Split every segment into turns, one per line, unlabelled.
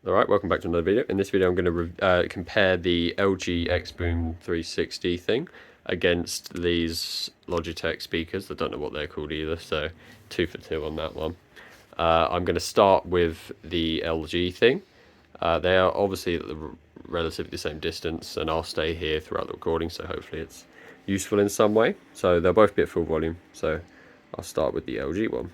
Alright, welcome back to another video. In this video I'm going to compare the LG XBOOM 360 thing against these Logitech speakers. I don't know what they're called either, so 2 for 2 on that one. I'm going to start with the LG thing. They are obviously at the relatively the same distance, and I'll stay here throughout the recording, so hopefully it's useful in some way. So they'll both be at full volume, so I'll start with the LG one.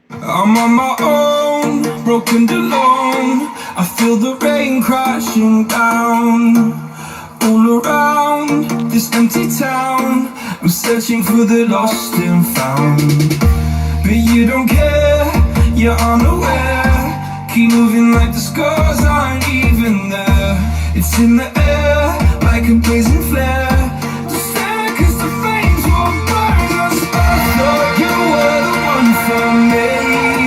I'm on my own, broken and alone. I feel the rain crashing down all around this empty town. I'm searching for the lost and found, but you don't care, you're unaware. Keep moving like the scars aren't even there. It's in the air like a blazing flare. Just stare, 'cause the flames won't burn us. I thought you were the one for me.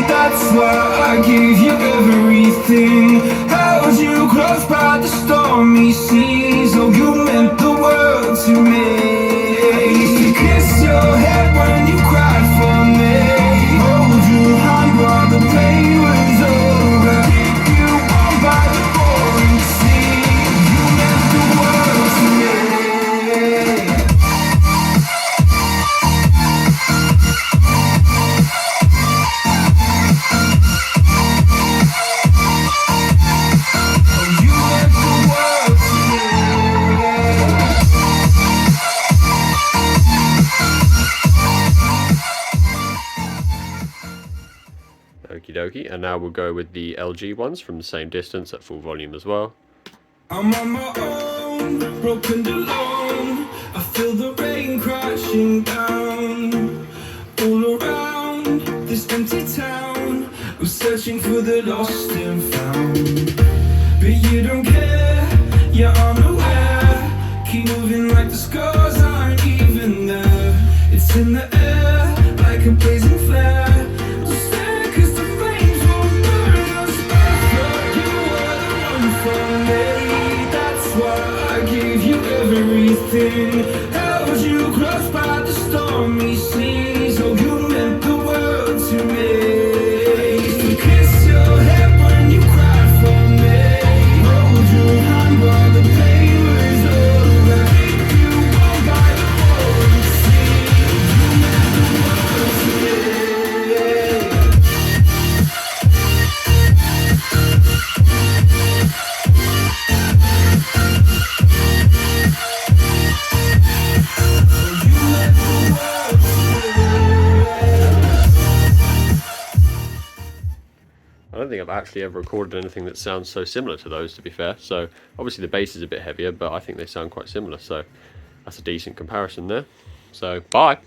That's why I gave you everything. Held you close by the stormy seas. Oh, you meant the world to me. I used to kiss your head when you cried for me. Hold your hand while the pain was over. Keep you warm by the roaring sea. You meant the world to me.
Okie dokie, and now we'll go with the LG ones from the same distance at full volume as well.
I'm on my own, broken and alone. I feel the rain crashing down all around this empty town. I'm searching for the lost and found, but you don't care, you're unaware. Keep moving like the scars aren't even there. It's in the air like a blazing flare. Everything held you close by the stormy seas. Oh, you meant the world to me. Used to kiss your head when you cried for me. Hold your hand while the pain was over. Keep you warm by the roaring sea. You meant the world to me.
I don't think I've actually ever recorded anything that sounds so similar to those, to be fair. So obviously the bass is a bit heavier, but I think they sound quite similar, so that's a decent comparison there. So bye.